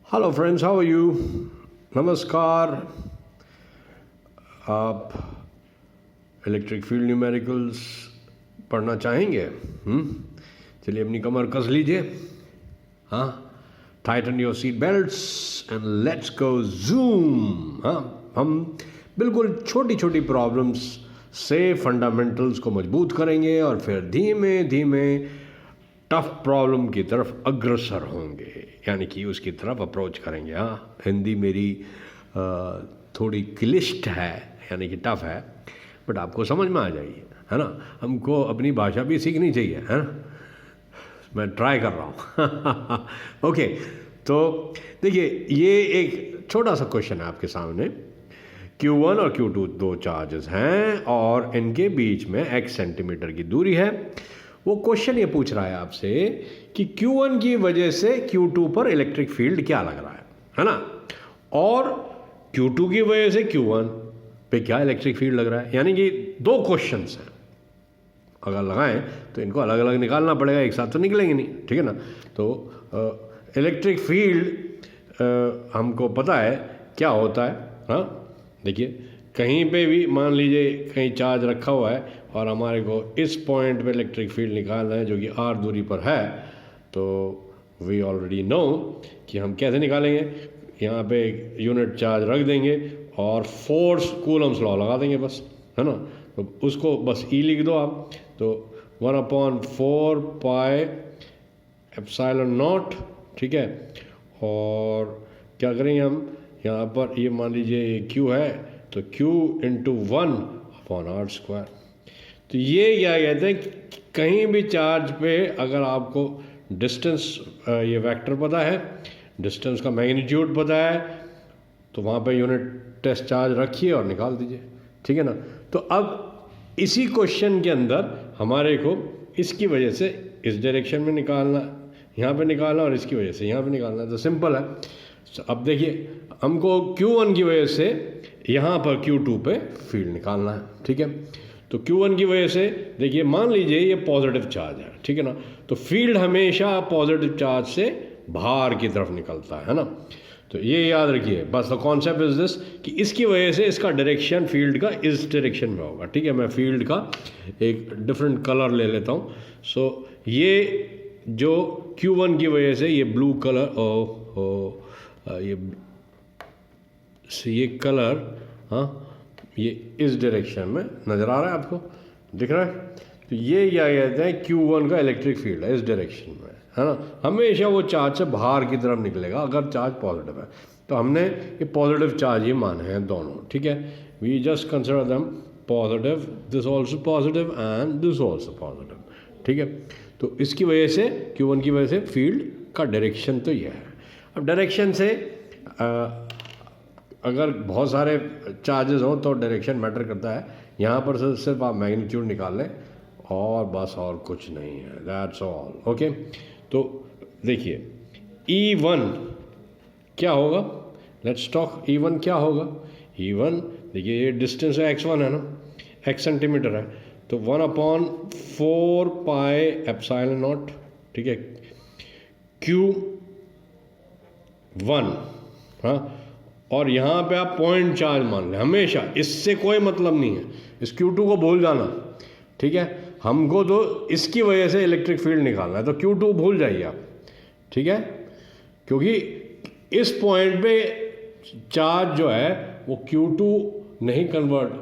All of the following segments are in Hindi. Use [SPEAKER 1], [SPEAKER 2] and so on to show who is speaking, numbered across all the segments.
[SPEAKER 1] Hello friends, how are you. नमस्कार। आप इलेक्ट्रिक फील्ड न्यूमेरिकल्स पढ़ना चाहेंगे? चलिए अपनी कमर कस लीजिए। हाँ, Titan your seat belts and let's go zoom. हाँ, हम बिल्कुल छोटी छोटी प्रॉब्लम्स से फंडामेंटल्स को मजबूत करेंगे और फिर धीमे धीमे टफ प्रॉब्लम की तरफ अग्रसर होंगे, यानी कि उसकी तरफ अप्रोच करेंगे। हाँ, हिंदी मेरी थोड़ी क्लिष्ट है, यानी कि टफ है, बट आपको समझ में आ जाएगी, है ना। हमको अपनी भाषा भी सीखनी चाहिए, है ना। मैं ट्राई कर रहा हूँ। ओके, तो देखिए, ये एक छोटा सा क्वेश्चन है आपके सामने। Q1 और Q2 दो चार्जेस हैं और इनके बीच में x सेंटीमीटर की दूरी है। वो क्वेश्चन ये पूछ रहा है आपसे कि Q1 की वजह से Q2 पर इलेक्ट्रिक फील्ड क्या लग रहा है ना, और Q2 की वजह से Q1 पे क्या इलेक्ट्रिक फील्ड लग रहा है। यानी कि दो क्वेश्चंस हैं, अगर लगाएं तो इनको अलग अलग निकालना पड़ेगा, एक साथ तो निकलेंगे नहीं, ठीक है ना। तो इलेक्ट्रिक फील्ड हमको पता है क्या होता है। हाँ, देखिए, कहीं पे भी मान लीजिए कहीं चार्ज रखा हुआ है और हमारे को इस पॉइंट पे इलेक्ट्रिक फील्ड निकालना है जो कि r दूरी पर है, तो वी ऑलरेडी नो कि हम कैसे निकालेंगे। यहाँ पे यूनिट चार्ज रख देंगे और फोर्स कूलम्स लॉ लगा देंगे, बस, है ना। तो उसको बस E लिख दो आप, तो 1/4 पाई एप्सिलॉन नॉट, ठीक है। और क्या करेंगे हम, यहाँ पर ये मान लीजिए Q है, तो Q इंटू 1/r²। तो ये क्या कहते हैं, कहीं भी चार्ज पे अगर आपको डिस्टेंस, ये वेक्टर पता है, डिस्टेंस का मैग्नीट्यूड पता है, तो वहाँ पे यूनिट टेस्ट चार्ज रखिए और निकाल दीजिए, ठीक है ना। तो अब इसी क्वेश्चन के अंदर हमारे को इसकी वजह से इस डायरेक्शन में निकालना, यहाँ पे निकालना, और इसकी वजह से यहाँ पे निकालना, तो सिंपल है। अब देखिए, हमको Q1 की वजह से यहाँ पर Q2 पे फील्ड निकालना है, ठीक है। तो Q1 की वजह से देखिए, मान लीजिए ये पॉजिटिव चार्ज है, ठीक है ना। तो फील्ड हमेशा पॉजिटिव चार्ज से बाहर की तरफ निकलता है ना। तो ये याद रखिए, बस द कॉन्सेप्ट इज दिस कि इसकी वजह से इसका डायरेक्शन फील्ड का इस डायरेक्शन में होगा, ठीक है। मैं फील्ड का एक डिफरेंट कलर ले लेता हूँ। सो ये जो Q1 की वजह से ये ब्लू कलर, ये कलर, हाँ, ये इस डायरेक्शन में नज़र आ रहा है, आपको दिख रहा है। तो ये क्या कहते हैं, Q1 का इलेक्ट्रिक फील्ड है इस डायरेक्शन में, है ना। हमेशा वो चार्ज से बाहर की तरफ निकलेगा अगर चार्ज पॉजिटिव है। तो हमने ये पॉजिटिव चार्ज ही माने हैं दोनों, ठीक है। We just consider them positive, this also positive and this also positive, ठीक है। तो इसकी वजह से, Q1 की वजह से फील्ड का डायरेक्शन तो ये है। अब डायरेक्शन से अगर बहुत सारे चार्जेस हों तो डायरेक्शन मैटर करता है। यहाँ पर से सिर्फ आप मैग्नीट्यूड निकाल लें और बस, और कुछ नहीं है, दैट्स ऑल। ओके, तो देखिए E1 क्या होगा, लेट्स टॉक। E1 क्या होगा, E1 देखिए, ये डिस्टेंस है x1 है ना, x सेंटीमीटर है, तो 1/4 पाई एप्सिलॉन नॉट, ठीक है, Q1। हाँ, और यहाँ पे आप पॉइंट चार्ज मान लें हमेशा, इससे कोई मतलब नहीं है, इस Q2 को भूल जाना, ठीक है। हमको तो इसकी वजह से इलेक्ट्रिक फील्ड निकालना है, तो Q2 भूल जाइए आप, ठीक है। क्योंकि इस पॉइंट पे चार्ज जो है वो Q2 नहीं कन्वर्ट,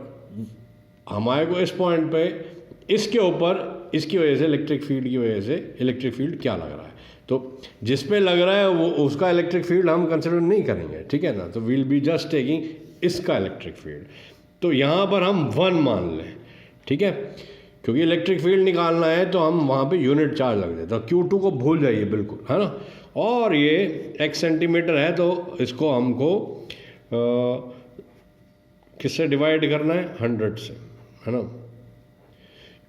[SPEAKER 1] हमारे को इस पॉइंट पे इसके ऊपर इसकी वजह से इलेक्ट्रिक फील्ड की वजह से इलेक्ट्रिक फील्ड क्या लग रहा है, तो जिस पे लग रहा है वो उसका इलेक्ट्रिक फील्ड हम कंसिडर नहीं करेंगे, ठीक है ना। तो वील बी जस्ट टेकिंग इसका इलेक्ट्रिक फील्ड। तो यहाँ पर हम 1 मान लें, ठीक है, क्योंकि इलेक्ट्रिक फील्ड निकालना है तो हम वहाँ पे यूनिट चार्ज लग देते हैं। Q2 को भूल जाइए बिल्कुल, है ना। और ये x सेंटीमीटर है, तो इसको हमको किससे डिवाइड करना है, 100 से, है ना।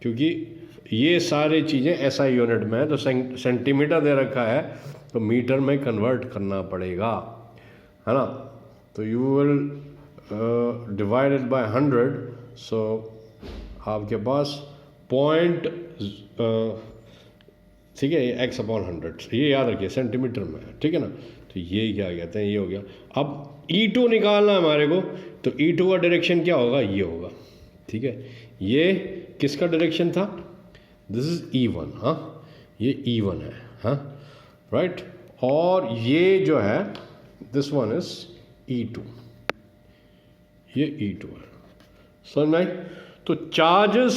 [SPEAKER 1] क्योंकि ये सारी चीज़ें SI यूनिट में है, तो सेंटीमीटर दे रखा है तो मीटर में कन्वर्ट करना पड़ेगा, है ना। तो यू विल डिवाइडेड बाय 100, सो आपके पास पॉइंट, ठीक है, x/100, ये याद रखिए, सेंटीमीटर में है, ठीक है ना। तो ये क्या कहते हैं, ये हो गया। अब E2 निकालना है हमारे को, तो E2 का डायरेक्शन क्या होगा, ये होगा, ठीक है। ये किसका डायरेक्शन था, दिस इज E1, हाँ ये E1 है, हाँ राइट। और ये जो है दिस वन इज E2, ये E2 है, समझ में आई। तो चार्जेस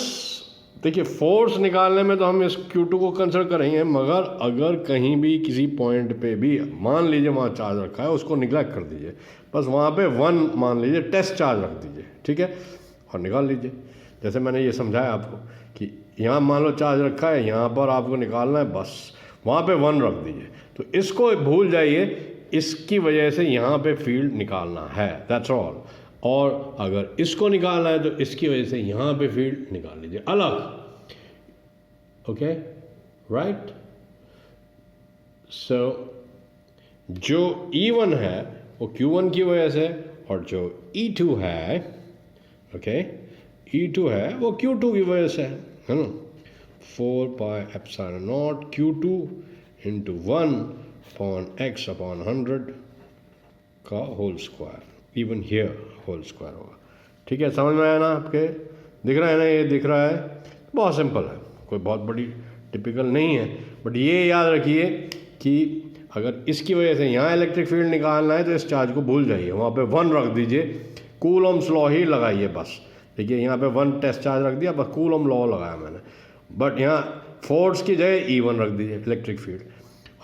[SPEAKER 1] देखिए, फोर्स निकालने में तो हम इस Q2 को कंसिडर करेंगे, मगर अगर कहीं भी किसी पॉइंट पे भी मान लीजिए वहाँ चार्ज रखा है, उसको निगलेक्ट कर दीजिए, बस वहाँ पे 1 मान लीजिए टेस्ट चार्ज रख दीजिए, ठीक है, और निकाल लीजिए। जैसे मैंने ये समझाया आपको कि यहाँ मान लो चार्ज रखा है, यहाँ पर आपको निकालना है, बस वहाँ पे 1 रख दीजिए। तो इसको भूल जाइए, इसकी वजह से यहाँ पे फील्ड निकालना है, दैट्स ऑल। और अगर इसको निकालना है तो इसकी वजह से यहाँ पे फील्ड निकाल लीजिए अलग, ओके राइट। सो जो E1 है वो Q1 की वजह से, और जो E2 है, ओके E2 है वो Q2 की वजह से है ना। 4 pi epsilon not Q2 into 1/x/100 का whole square, even here whole square होगा, ठीक है। समझ में आया ना आपके, दिख रहा है ना, ये दिख रहा है, बहुत सिंपल है, कोई बहुत बड़ी टिपिकल नहीं है। बट ये याद रखिए कि अगर इसकी वजह से यहाँ इलेक्ट्रिक फील्ड निकालना है तो इस चार्ज को भूल जाइए, वहाँ पे 1 रख दीजिए, कूलम्स लॉ ही लगाइए बस। देखिए यहाँ पे 1 टेस्ट चार्ज रख दिया, बस कूलम लॉ लगाया मैंने। बट यहाँ फोर्स की जगह E1 रख दीजिए इलेक्ट्रिक फील्ड,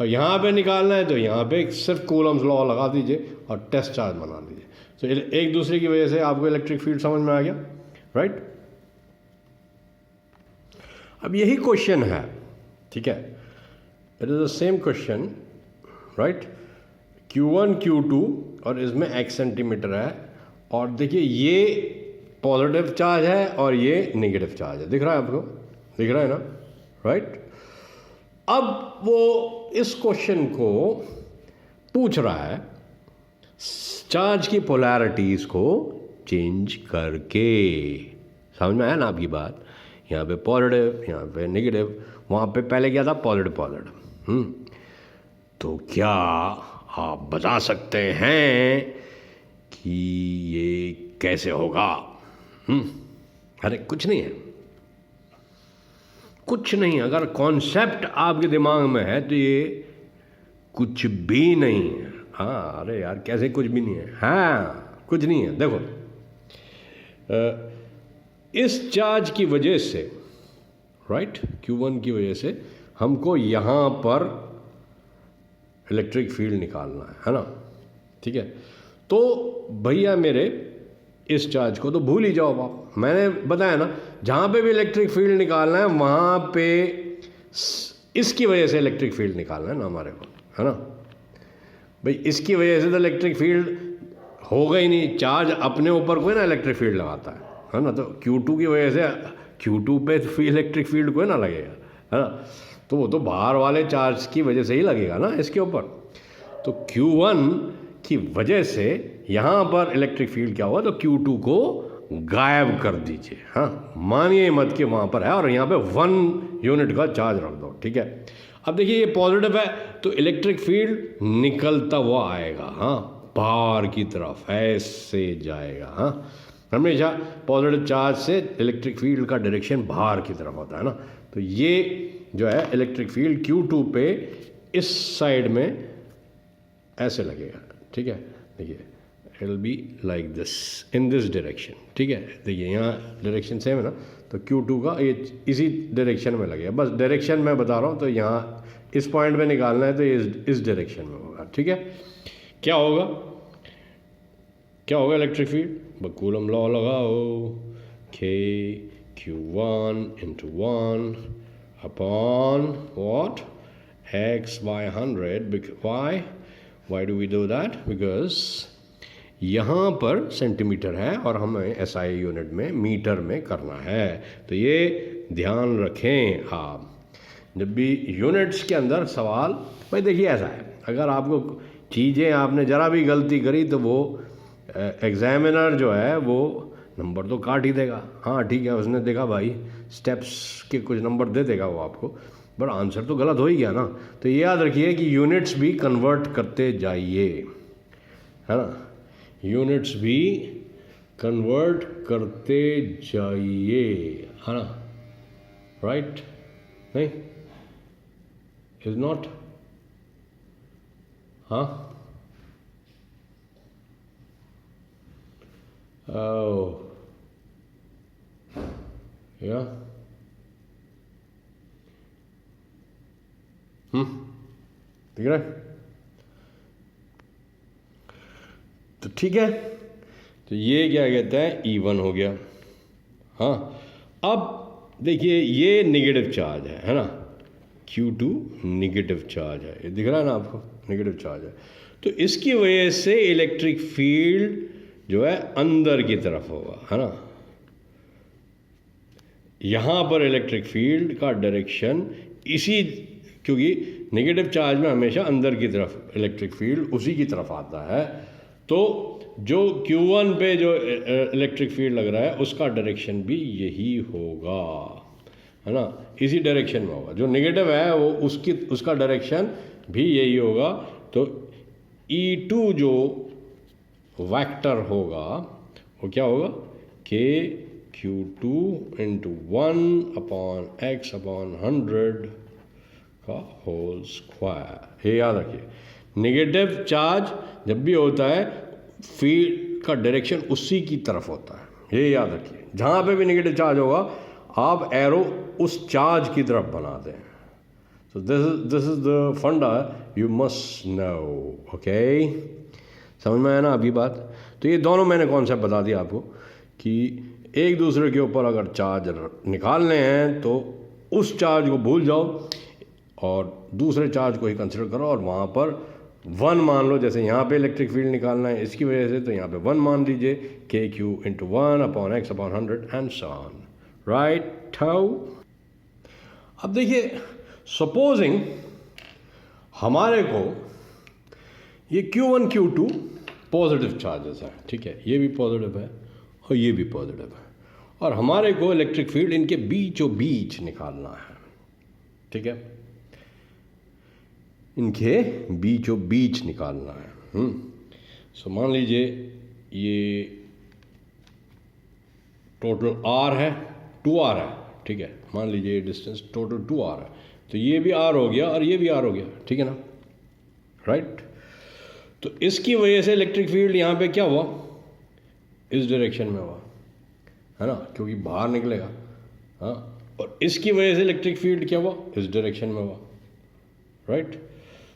[SPEAKER 1] और यहाँ पे निकालना है तो यहाँ पे सिर्फ कूलम्स लॉ लगा दीजिए और टेस्ट चार्ज बना दीजिए। तो एक दूसरे की वजह से आपको इलेक्ट्रिक फील्ड समझ में आ गया, राइट। अब यही क्वेश्चन है, ठीक है, it is the same question, right. Q1 Q2 और इसमें x सेंटीमीटर है, और देखिए ये पॉजिटिव चार्ज है और ये नेगेटिव चार्ज है, दिख रहा है आपको, दिख रहा है ना, राइट। अब वो इस क्वेश्चन को पूछ रहा है चार्ज की पोलैरिटीज को चेंज करके, समझ में आया ना आपकी बात। यहाँ पे पॉजिटिव, यहाँ पे नेगेटिव, वहाँ पे पहले क्या था, पॉजिटिव पॉजिटिव। तो क्या आप बता सकते हैं कि ये कैसे होगा? अरे कुछ नहीं है, कुछ नहीं। अगर कॉन्सेप्ट आपके दिमाग में है तो ये कुछ भी नहीं है। हाँ, अरे यार कैसे कुछ भी नहीं है? हाँ, कुछ नहीं है। देखो, इस चार्ज की वजह से, राइट, Q1 की वजह से हमको यहाँ पर इलेक्ट्रिक फील्ड निकालना है ना, ठीक है। तो भैया मेरे इस चार्ज को तो भूल ही जाओ आप, मैंने बताया ना, जहाँ पे भी इलेक्ट्रिक फील्ड निकालना है वहाँ पे इसकी वजह से इलेक्ट्रिक फील्ड निकालना है ना हमारे को, है ना भाई। इसकी वजह से तो इलेक्ट्रिक फील्ड होगा ही नहीं, चार्ज अपने ऊपर कोई ना इलेक्ट्रिक फील्ड लगाता है ना। तो Q2 की वजह से Q2 पे इलेक्ट्रिक फील्ड कोई ना लगेगा, है ना। तो वो तो बाहर वाले चार्ज की वजह से ही लगेगा ना इसके ऊपर। तो Q1 की वजह से यहाँ पर इलेक्ट्रिक फील्ड क्या हुआ, तो Q2 को गायब कर दीजिए। हाँ, मानिए मत कि वहाँ पर है, और यहाँ पे 1 यूनिट का चार्ज रख दो, ठीक है। अब देखिए ये पॉजिटिव है तो इलेक्ट्रिक फील्ड निकलता हुआ आएगा, हाँ, बाहर की तरफ ऐसे जाएगा। हाँ, हमेशा पॉजिटिव चार्ज से इलेक्ट्रिक फील्ड का डायरेक्शन बाहर की तरफ होता है ना। तो ये जो है इलेक्ट्रिक फील्ड Q2 पे इस साइड में ऐसे लगेगा, ठीक है। देखिए it will be like this, in this direction, ठीक है। देखिए यहाँ डायरेक्शन सेम है ना, तो Q2 का ये इसी डायरेक्शन में लगेगा। बस डायरेक्शन मैं बता रहा हूँ, तो यहाँ इस पॉइंट पे निकालना है तो ये इस डायरेक्शन में होगा, ठीक है। क्या होगा, क्या होगा इलेक्ट्रिक फील्ड, कूलम लॉ लगाओ, K Q1 into 1 upon what, x/100. Why do we do that? Because यहाँ पर सेंटीमीटर है और हमें SI यूनिट में मीटर में करना है। तो ये ध्यान रखें आप जब भी यूनिट्स के अंदर सवाल। भाई देखिए ऐसा है, अगर आपको चीज़ें आपने ज़रा भी गलती करी तो वो एग्जामिनर जो है वो नंबर तो काट ही देगा। हाँ ठीक है, उसने देखा भाई स्टेप्स के कुछ नंबर दे देगा वो आपको, बट आंसर तो गलत हो ही गया ना। तो ये याद रखिए कि यूनिट्स भी कन्वर्ट करते जाइए, है ना, यूनिट्स भी कन्वर्ट करते जाइए, है ना, राइट, नहीं, इज नॉट, हाँ, या दिख रहा है, तो ठीक है, तो ये क्या कहते हैं E1 हो गया। हाँ, अब देखिए ये नेगेटिव चार्ज है ना, Q2 नेगेटिव चार्ज है, ये दिख रहा है ना आपको, नेगेटिव चार्ज है। तो इसकी वजह से इलेक्ट्रिक फील्ड जो है अंदर की तरफ होगा, है ना, यहाँ पर इलेक्ट्रिक फील्ड का डायरेक्शन इसी, क्योंकि नेगेटिव चार्ज में हमेशा अंदर की तरफ इलेक्ट्रिक फील्ड उसी की तरफ आता है, तो जो Q1 पे जो इलेक्ट्रिक फील्ड लग रहा है उसका डायरेक्शन भी यही होगा, है ना, इसी डायरेक्शन में होगा। जो नेगेटिव है वो उसका डायरेक्शन भी यही होगा। तो E2 जो वेक्टर होगा वो क्या होगा, KQ2 × 1/x/100 का होल स्क्वायर। ये याद रखिए, नेगेटिव चार्ज जब भी होता है फील्ड का डायरेक्शन उसी की तरफ होता है, ये याद रखिए। जहाँ पे भी नेगेटिव चार्ज होगा आप एरो उस चार्ज की तरफ बना दें। तो दिस इज द फंडा यू मस्ट नो, ओके, समझ में आया ना आपकी बात। तो ये दोनों मैंने कॉन्सेप्ट बता दिया आपको कि एक दूसरे के ऊपर अगर चार्ज निकालने हैं तो उस चार्ज को भूल जाओ और दूसरे चार्ज को ही कंसिडर करो और वहाँ पर 1 मान लो। जैसे यहाँ पे इलेक्ट्रिक फील्ड निकालना है इसकी वजह से, तो यहाँ पे 1 मान लीजिए, KQ × 1/x/100 and so on, right. How, अब देखिए सपोजिंग हमारे को ये Q1 Q2 पॉजिटिव चार्जेस हैं, ठीक है, ये भी पॉजिटिव है और ये भी पॉजिटिव है, और हमारे को इलेक्ट्रिक फील्ड इनके बीचों बीच निकालना है, ठीक है, इनके बीचों बीच निकालना है। सो मान लीजिए ये टोटल R है, 2R है, ठीक है, मान लीजिए डिस्टेंस टोटल 2R है, तो ये भी R हो गया और ये भी R हो गया, ठीक है ना, राइट। तो इसकी वजह से इलेक्ट्रिक फील्ड यहाँ पे क्या हुआ, इस डायरेक्शन में हुआ, है ना, क्योंकि बाहर निकलेगा, हाँ, और इसकी वजह से इलेक्ट्रिक फील्ड क्या हुआ, इस डायरेक्शन में हुआ, राइट।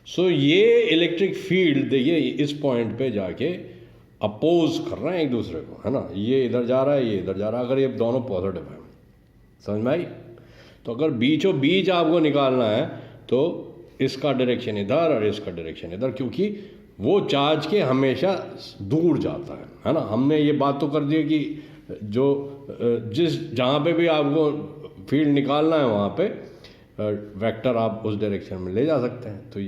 [SPEAKER 1] सो ये इलेक्ट्रिक फील्ड देखिए इस पॉइंट पे जाके अपोज कर रहे हैं एक दूसरे को, है ना, ये इधर जा रहा है, ये इधर जा रहा है, अगर ये दोनों पॉजिटिव हैं, समझ में आई। तो अगर बीचों बीच आपको निकालना है तो इसका डायरेक्शन इधर और इसका डायरेक्शन इधर, क्योंकि वो चार्ज के हमेशा दूर जाता है ना। हमने ये बात तो कर दी कि जो जहाँ पे भी आपको फील्ड निकालना है वहाँ पे वेक्टर आप उस डायरेक्शन में ले जा सकते हैं। तो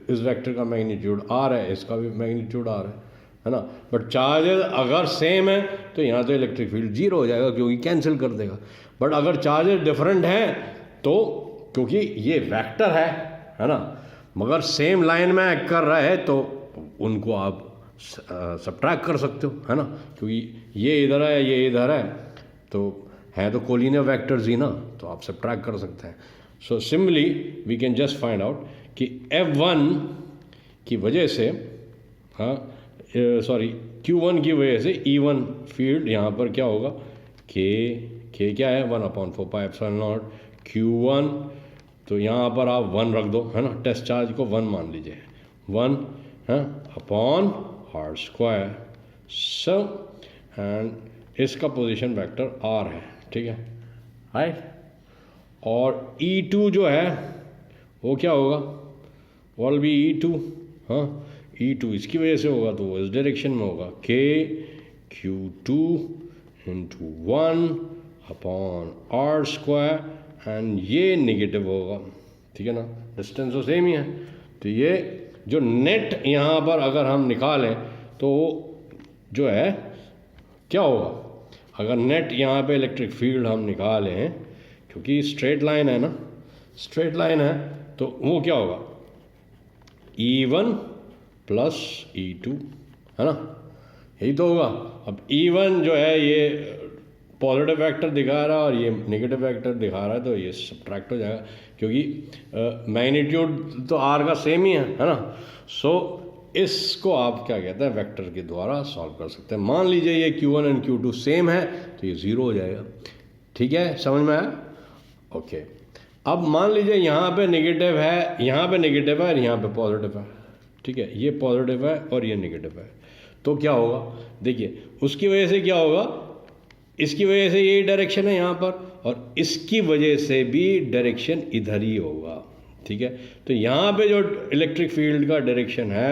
[SPEAKER 1] इस वेक्टर का मैग्नीट्यूड R है, इसका भी मैग्नीट्यूड R है ना। बट चार्जेस अगर सेम है तो यहाँ तो इलेक्ट्रिक फील्ड 0 हो जाएगा क्योंकि कैंसिल कर देगा। बट अगर चार्जेस डिफरेंट हैं तो क्योंकि ये वेक्टर है ना, मगर सेम लाइन में एक्ट कर रहा है तो उनको आप सब्ट्रैक्ट कर सकते हो, है ना, क्योंकि ये इधर है ये इधर है तो कोलिनियर वेक्टर्स ही ना, तो आप सब्ट्रैक्ट कर सकते हैं। So simply we can just find out कि F1 की वजह से Q1 की वजह से E1 फील्ड यहाँ पर क्या होगा, K क्या है 1/4πε0 Q1, तो यहाँ पर आप 1 रख दो, है ना, टेस्ट चार्ज को 1 मान लीजिए, 1 अपॉन R²। सो एंड इसका पोजीशन वेक्टर R है, ठीक है, राइट। और E2 जो है वो क्या होगा, वॉल भी E2, E2 इसकी वजह से होगा तो वो इस डायरेक्शन में होगा, KQ2 × 1/R², एंड ये नेगेटिव होगा, ठीक है ना, डिस्टेंस तो सेम ही है। तो ये जो नेट यहाँ पर अगर हम निकालें तो जो है क्या होगा, अगर नेट यहाँ पे इलेक्ट्रिक फील्ड हम निकालें, क्योंकि स्ट्रेट लाइन है ना, स्ट्रेट लाइन है तो वो क्या होगा, E1 प्लस E2, है ना, यही तो होगा। अब E1 जो है ये पॉजिटिव वेक्टर दिखा रहा है और ये नेगेटिव वेक्टर दिखा रहा है, तो ये सब्ट्रैक्ट हो जाएगा क्योंकि मैग्नीट्यूड तो R का सेम ही है ना। सो इसको आप क्या कहते हैं, वेक्टर के द्वारा सॉल्व कर सकते हैं। मान लीजिए ये Q1 एंड Q2 सेम है तो ये 0 हो जाएगा। ठीक है, समझ में आया? ओके। अब मान लीजिए यहाँ पे नेगेटिव है, यहाँ पे नेगेटिव है और यहाँ पे पॉजिटिव है। ठीक है, ये पॉजिटिव है और ये नेगेटिव है, तो क्या होगा, देखिए उसकी वजह से क्या होगा, इसकी वजह से यही डायरेक्शन है यहाँ पर और इसकी वजह से भी डायरेक्शन इधर ही होगा। ठीक है, तो यहाँ पे जो इलेक्ट्रिक फील्ड का डायरेक्शन है,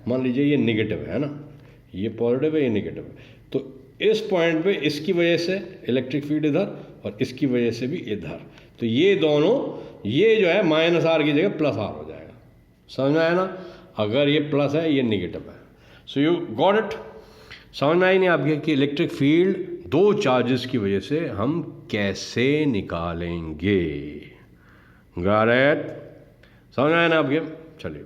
[SPEAKER 1] मान लीजिए ये नेगेटिव है ना, ये पॉजिटिव है, ये नेगेटिव है, तो इस पॉइंट पे इसकी वजह से इलेक्ट्रिक फील्ड इधर और इसकी वजह से भी इधर, तो ये दोनों, ये जो है -R की जगह +R हो जाएगा। समझ में आया ना? अगर ये प्लस है, ये नेगेटिव है। So you got it? समझ में आई नहीं आपके कि इलेक्ट्रिक फील्ड दो चार्जेस की वजह से हम कैसे निकालेंगे? Got it? समझ में आया ना आपके? चलिए।